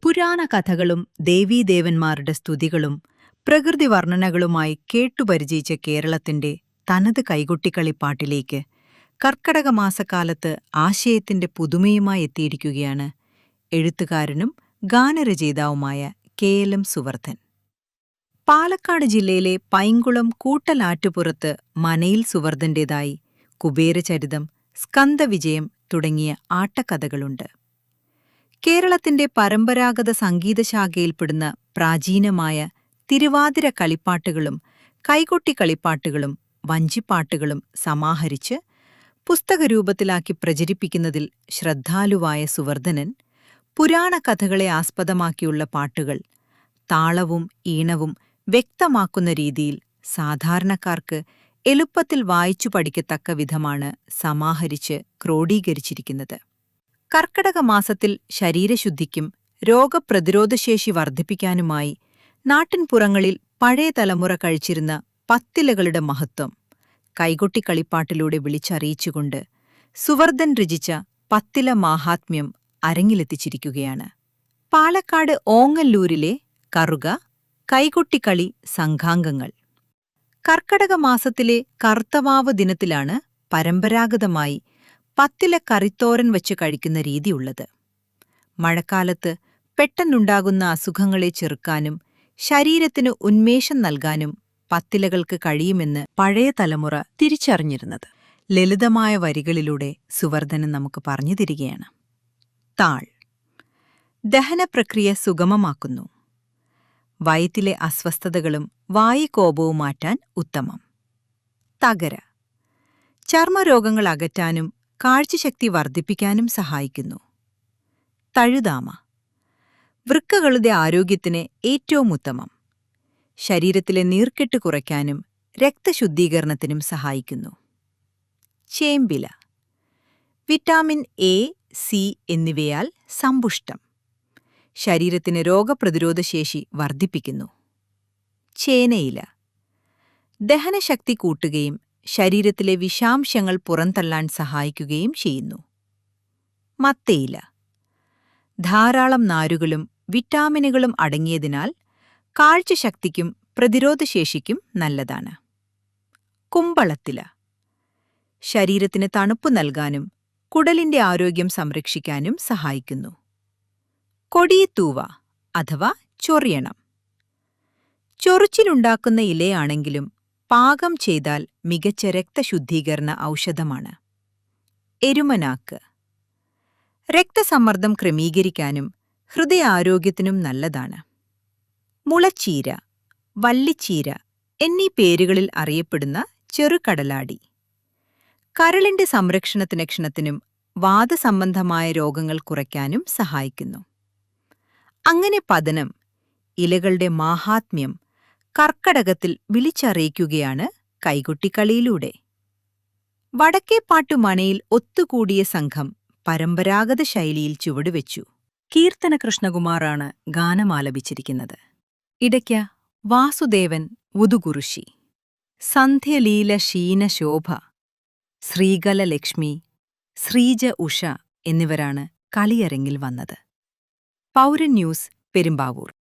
പുരാണ കഥകളും ദേവീദേവന്മാരുടെ സ്തുതികളും പ്രകൃതി വർണ്ണനകളുമായി കേട്ടുപരിചയിച്ച കേരളത്തിന്റെ തനത് കൈകൊട്ടിക്കളിപ്പാട്ടിലേക്ക് കർക്കടക മാസക്കാലത്ത് ആശയത്തിന്റെ പുതുമയുമായി എത്തിയിരിക്കുകയാണ് എഴുത്തുകാരനും ഗാനരചയിതാവുമായ KLM സുവർദ്ധൻ. പാലക്കാട് ജില്ലയിലെ പൈങ്കുളം കൂട്ടലാറ്റുപുറത്ത് മനയിൽ സുവർദ്ധന്റേതായി കുബേരചരിതം, സ്കന്ദവിജയം തുടങ്ങിയ ആട്ടക്കഥകളുണ്ട്. കേരളത്തിന്റെ പരമ്പരാഗത സംഗീതശാഖയിൽപ്പെടുന്ന പ്രാചീനമായ തിരുവാതിര കളിപ്പാട്ടുകളും കൈകൊട്ടിക്കളിപ്പാട്ടുകളും വഞ്ചിപ്പാട്ടുകളും സമാഹരിച്ച് പുസ്തകരൂപത്തിലാക്കി പ്രചരിപ്പിക്കുന്നതിൽ ശ്രദ്ധാലുവായ സുവർദ്ധനൻ പുരാണകഥകളെ ആസ്പദമാക്കിയുള്ള പാട്ടുകൾ താളവും ഈണവും വ്യക്തമാക്കുന്ന രീതിയിൽ സാധാരണക്കാർക്ക് എളുപ്പത്തിൽ വായിച്ചു പഠിക്കത്തക്ക വിധമാണ് സമാഹരിച്ച് ക്രോഡീകരിച്ചിരിക്കുന്നത്. കർക്കടക മാസത്തിൽ ശരീരശുദ്ധിക്കും രോഗപ്രതിരോധശേഷി വർദ്ധിപ്പിക്കാനുമായി നാട്ടിൻപുറങ്ങളിൽ പഴയ തലമുറ കഴിച്ചിരുന്ന പത്തിലകളുടെ മഹത്വം കൈകൊട്ടിക്കളിപ്പാട്ടിലൂടെ വിളിച്ചറിയിച്ചുകൊണ്ട് സുവർദ്ധൻ രചിച്ച പത്തില മാഹാത്മ്യം അരങ്ങിലെത്തിച്ചിരിക്കുകയാണ്. പാലക്കാട് ഓങ്ങല്ലൂരിലെ കറുക കൈകൊട്ടിക്കളി സംഘാംഗങ്ങൾ. കർക്കടക മാസത്തിലെ കർത്തവാവ് ദിനത്തിലാണ് പരമ്പരാഗതമായി പത്തില കറിത്തോരൻ വച്ച് കഴിക്കുന്ന രീതിയുള്ളത്. മഴക്കാലത്ത് പെട്ടെന്നുണ്ടാകുന്ന അസുഖങ്ങളെ ചെറുക്കാനും ശരീരത്തിന് ഉന്മേഷം നൽകാനും പത്തിലകൾക്ക് കഴിയുമെന്ന് പഴയ തലമുറ തിരിച്ചറിഞ്ഞിരുന്നത് ലളിതമായ വരികളിലൂടെ സുവർദ്ധനൻ നമുക്ക് പറഞ്ഞു തരികയാണ്. താൾ ദഹനപ്രക്രിയ സുഗമമാക്കുന്നു. വയറ്റിലെ അസ്വസ്ഥതകളും വായുകോപവും മാറ്റാൻ ഉത്തമം. തകര ചർമ്മരോഗങ്ങൾ അകറ്റാനും കാഴ്ചശക്തി വർദ്ധിപ്പിക്കാനും സഹായിക്കുന്നു. തഴുതാമ വൃക്കകളുടെ ആരോഗ്യത്തിന് ഏറ്റവും ഉത്തമം. ശരീരത്തിലെ നീർക്കെട്ട് കുറയ്ക്കാനും രക്തശുദ്ധീകരണത്തിനും സഹായിക്കുന്നു. ചേമ്പില വിറ്റാമിൻ A, C എന്നിവയാൽ സമ്പുഷ്ടം. ശരീരത്തിന് രോഗപ്രതിരോധശേഷി വർദ്ധിപ്പിക്കുന്നു. ചേനയില ദഹനശക്തി കൂട്ടുകയും ശരീരത്തിലെ വിഷാംശങ്ങൾ പുറന്തള്ളാൻ സഹായിക്കുകയും ചെയ്യുന്നു. മത്തയില ധാരാളം നാരുകളും വിറ്റാമിനുകളും അടങ്ങിയതിനാൽ കാഴ്ചശക്തിക്കും പ്രതിരോധശേഷിക്കും നല്ലതാണ്. കുമ്പളത്തില ശരീരത്തിന് തണുപ്പ് നൽകാനും കുടലിന്റെ ആരോഗ്യം സംരക്ഷിക്കാനും സഹായിക്കുന്നു. കൊടിയത്തൂവ അഥവാ ചൊറിയണം ചൊറിച്ചിലുണ്ടാക്കുന്ന ഇലയാണെങ്കിലും പാകം ചെയ്താൽ മികച്ച രക്തശുദ്ധീകരണ ഔഷധമാണ്. എരുമനാക്ക് രക്തസമ്മർദ്ദം ക്രമീകരിക്കാനും ഹൃദയാരോഗ്യത്തിനും നല്ലതാണ്. മുളച്ചീര, വള്ളിച്ചീര എന്നീ പേരുകളിൽ അറിയപ്പെടുന്ന ചെറുകടലാടി കരളിന്റെ സംരക്ഷണത്തിനും വാതസംബന്ധമായ രോഗങ്ങൾ കുറയ്ക്കാനും സഹായിക്കുന്നു. അങ്ങനെ പതനം ഇലകളുടെ മാഹാത്മ്യം കർക്കടകത്തിൽ വിളിച്ചറിയിക്കുകയാണ് കൈകൊട്ടിക്കളിയിലൂടെ. വടക്കേപ്പാട്ടുമണയിൽ ഒത്തുകൂടിയ സംഘം പരമ്പരാഗത ശൈലിയിൽ ചുവടുവെച്ചു. കീർത്തന കൃഷ്ണകുമാറാണ് ഗാനമാലപിച്ചിരിക്കുന്നത്. ഇടയ്ക്ക വാസുദേവൻ ഉദുകുറുശി, സന്ധ്യലീല ശീനശോഭ, ശ്രീകല ലക്ഷ്മി, ശ്രീജ ഉഷ എന്നിവരാണ് കളിയരങ്ങിൽ വന്നത്. പൗരൻ ന്യൂസ്, പെരുമ്പാവൂർ.